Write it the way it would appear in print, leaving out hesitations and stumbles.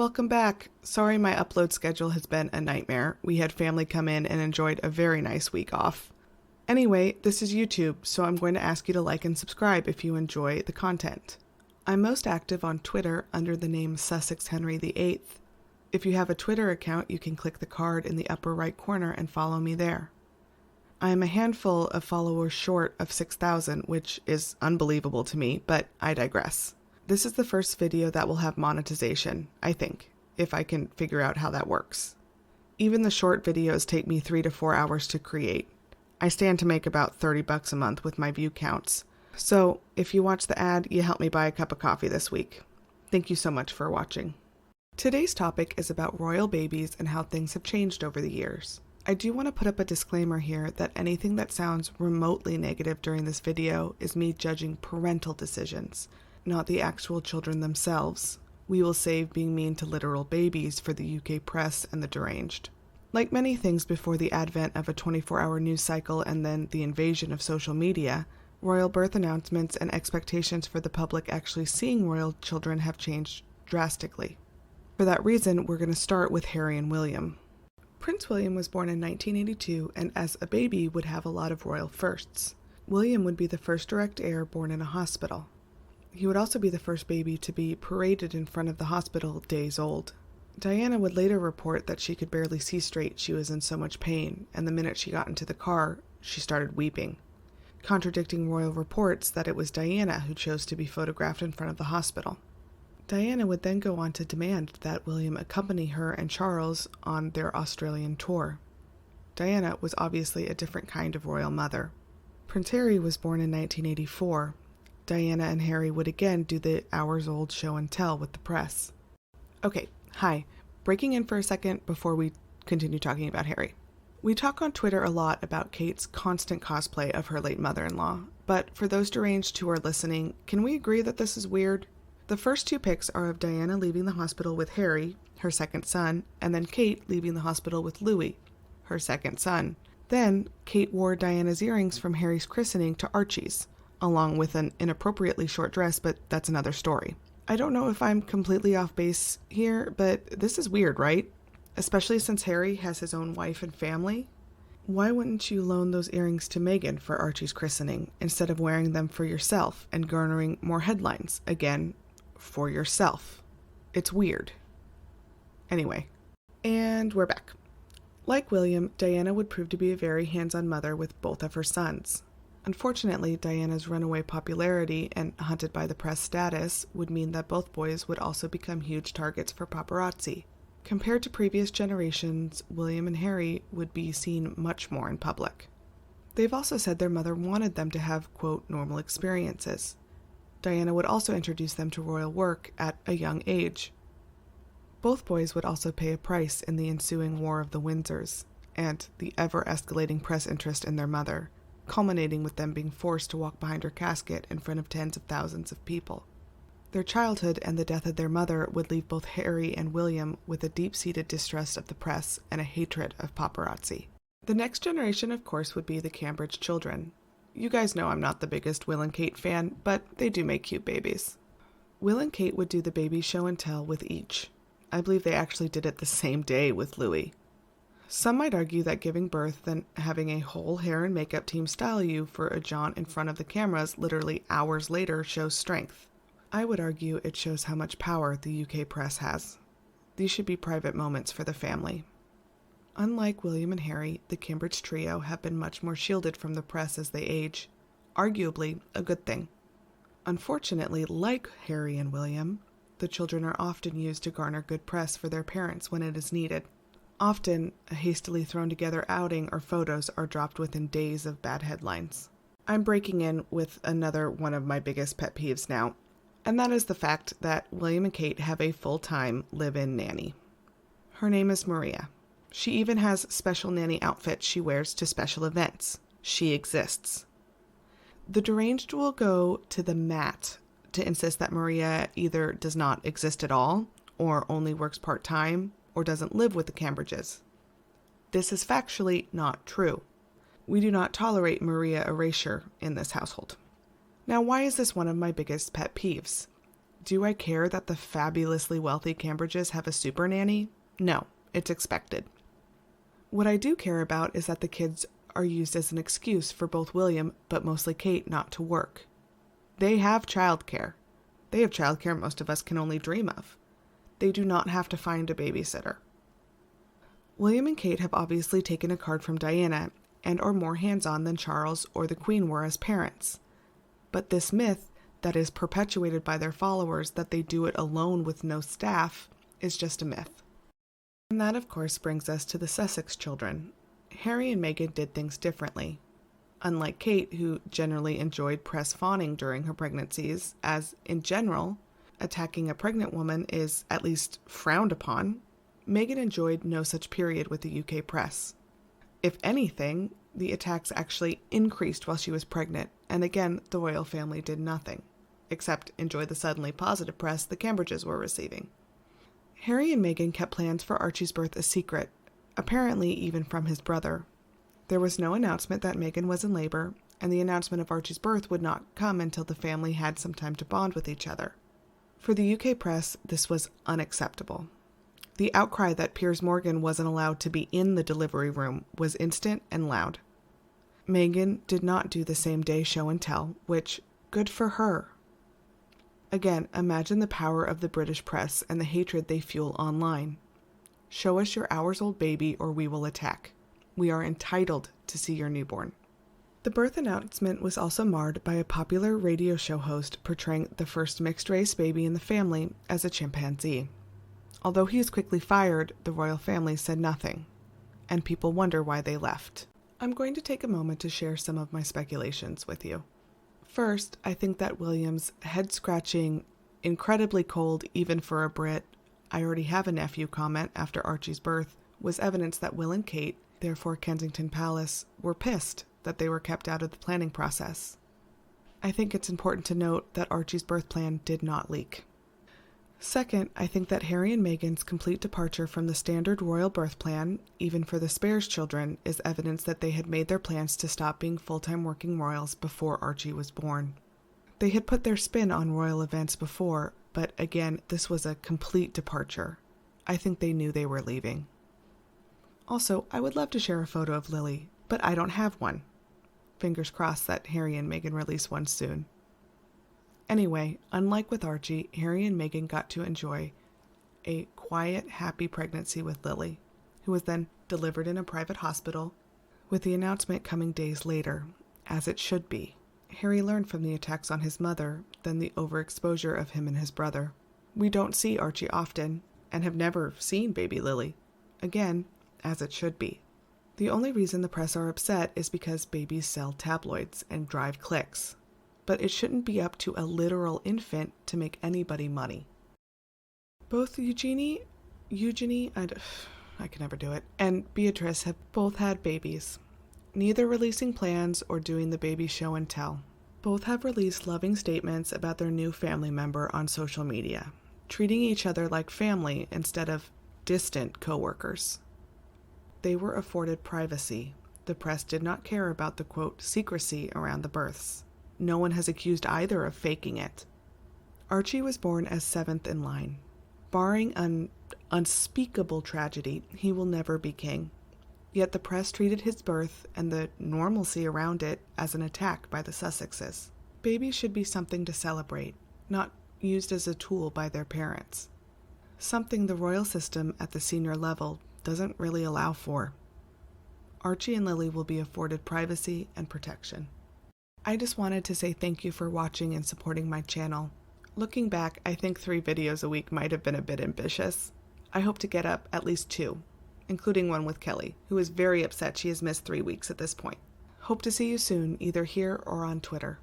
welcome back. Sorry my upload schedule has been a nightmare. We had family come in and enjoyed a very nice week off. Anyway, this is YouTube, so I'm going to ask you to like and subscribe if you enjoy the content. I'm most active on Twitter under the name Sussex Henry VIII. If you have a Twitter account, you can click the card in the upper right corner and follow me there. I am a handful of followers short of 6,000, which is unbelievable to me, but I digress. This is the first video that will have monetization, I think, if I can figure out how that works. Even the short videos take me 3 to 4 hours to create. I stand to make about $30 a month with my view counts. So if you watch the ad, you help me buy a cup of coffee this week. Thank you so much for watching. Today's topic is about royal babies and how things have changed over the years. I do want to put up a disclaimer here that anything that sounds remotely negative during this video is me judging parental decisions, not the actual children themselves. We will save being mean to literal babies for the UK press and the deranged. Like many things before the advent of a 24-hour news cycle and then the invasion of social media, royal birth announcements and expectations for the public actually seeing royal children have changed drastically. For that reason, we're going to start with Harry and William. Prince William was born in 1982 and as a baby would have a lot of royal firsts. William would be the first direct heir born in a hospital. He would also be the first baby to be paraded in front of the hospital days old. Diana would later report that she could barely see straight, she was in so much pain, and the minute she got into the car, she started weeping, contradicting royal reports that it was Diana who chose to be photographed in front of the hospital. Diana would then go on to demand that William accompany her and Charles on their Australian tour. Diana was obviously a different kind of royal mother. Prince Harry was born in 1984. Diana and Harry would again do the hours-old show and tell with the press. Okay, hi. Breaking in for a second before we continue talking about Harry. We talk on Twitter a lot about Kate's constant cosplay of her late mother-in-law, but for those deranged who are listening, can we agree that this is weird? The first 2 pics are of Diana leaving the hospital with Harry, her second son, and then Kate leaving the hospital with Louis, her second son. Then, Kate wore Diana's earrings from Harry's christening to Archie's, along with an inappropriately short dress, but that's another story. I don't know if I'm completely off base here, but this is weird, right? Especially since Harry has his own wife and family. Why wouldn't you loan those earrings to Meghan for Archie's christening instead of wearing them for yourself and garnering more headlines? Again, for yourself. It's weird. Anyway, and we're back. Like William, Diana would prove to be a very hands-on mother with both of her sons. Unfortunately, Diana's runaway popularity and hunted by the press status would mean that both boys would also become huge targets for paparazzi. Compared to previous generations, William and Harry would be seen much more in public. They've also said their mother wanted them to have, quote, normal experiences. Diana would also introduce them to royal work at a young age. Both boys would also pay a price in the ensuing War of the Windsors, and the ever-escalating press interest in their mother, culminating with them being forced to walk behind her casket in front of tens of thousands of people. Their childhood and the death of their mother would leave both Harry and William with a deep-seated distrust of the press and a hatred of paparazzi. The next generation, of course, would be the Cambridge children. You guys know I'm not the biggest Will and Kate fan, but they do make cute babies. Will and Kate would do the baby show and tell with each. I believe they actually did it the same day with Louis. Some might argue that giving birth and having a whole hair and makeup team style you for a jaunt in front of the cameras literally hours later shows strength. I would argue it shows how much power the UK press has. These should be private moments for the family. Unlike William and Harry, the Cambridge trio have been much more shielded from the press as they age. Arguably a good thing. Unfortunately, like Harry and William, the children are often used to garner good press for their parents when it is needed. Often, a hastily thrown together outing or photos are dropped within days of bad headlines. I'm breaking in with another one of my biggest pet peeves now, and that is the fact that William and Kate have a full-time live-in nanny. Her name is Maria. She even has special nanny outfits she wears to special events. She exists. The deranged will go to the mat to insist that Maria either does not exist at all, or only works part-time, or doesn't live with the Cambridges. This is factually not true. We do not tolerate Maria erasure in this household. Now, why is this one of my biggest pet peeves? Do I care that the fabulously wealthy Cambridges have a super nanny? No, it's expected. What I do care about is that the kids are used as an excuse for both William, but mostly Kate, not to work. They have childcare. They have childcare most of us can only dream of. They do not have to find a babysitter. William and Kate have obviously taken a card from Diana and are more hands-on than Charles or the Queen were as parents. But this myth that is perpetuated by their followers that they do it alone with no staff is just a myth. And that, of course, brings us to the Sussex children. Harry and Meghan did things differently. Unlike Kate, who generally enjoyed press fawning during her pregnancies, as, in general, attacking a pregnant woman is at least frowned upon, Meghan enjoyed no such period with the UK press. If anything, the attacks actually increased while she was pregnant, and again, the royal family did nothing, except enjoy the suddenly positive press the Cambridges were receiving. Harry and Meghan kept plans for Archie's birth a secret, apparently even from his brother. There was no announcement that Meghan was in labor, and the announcement of Archie's birth would not come until the family had some time to bond with each other. For the UK press, this was unacceptable. The outcry that Piers Morgan wasn't allowed to be in the delivery room was instant and loud. Meghan did not do the same-day show and tell, which, good for her. Again, imagine the power of the British press and the hatred they fuel online. Show us your hours-old baby or we will attack. We are entitled to see your newborn. The birth announcement was also marred by a popular radio show host portraying the first mixed-race baby in the family as a chimpanzee. Although he is quickly fired, the royal family said nothing, and people wonder why they left. I'm going to take a moment to share some of my speculations with you. First, I think that William's head-scratching, incredibly cold even for a Brit, I already have a nephew comment after Archie's birth was evidence that Will and Kate, therefore Kensington Palace, were pissed that they were kept out of the planning process. I think it's important to note that Archie's birth plan did not leak. Second, I think that Harry and Meghan's complete departure from the standard royal birth plan, even for the Spares children, is evidence that they had made their plans to stop being full-time working royals before Archie was born. They had put their spin on royal events before, but again, this was a complete departure. I think they knew they were leaving. Also, I would love to share a photo of Lily, but I don't have one. Fingers crossed that Harry and Meghan release one soon. Anyway, unlike with Archie, Harry and Meghan got to enjoy a quiet, happy pregnancy with Lily, who was then delivered in a private hospital, with the announcement coming days later, as it should be. Harry learned from the attacks on his mother, then the overexposure of him and his brother. We don't see Archie often, and have never seen baby Lily. Again, as it should be. The only reason the press are upset is because babies sell tabloids and drive clicks. But it shouldn't be up to a literal infant to make anybody money. Both Eugenie, I can never do it, and Beatrice have both had babies, neither releasing plans or doing the baby show and tell. Both have released loving statements about their new family member on social media, treating each other like family instead of distant co-workers. They were afforded privacy. The press did not care about the, quote, secrecy around the births. No one has accused either of faking it. Archie was born as seventh in line. Barring an unspeakable tragedy, he will never be king. Yet the press treated his birth and the normalcy around it as an attack by the Sussexes. Babies should be something to celebrate, not used as a tool by their parents. Something the royal system at the senior level doesn't really allow for. Archie and Lily will be afforded privacy and protection. I just wanted to say thank you for watching and supporting my channel. Looking back, I think 3 videos a week might have been a bit ambitious. I hope to get up at least 2, including one with Kelly, who is very upset she has missed 3 weeks at this point. Hope to see you soon, either here or on Twitter.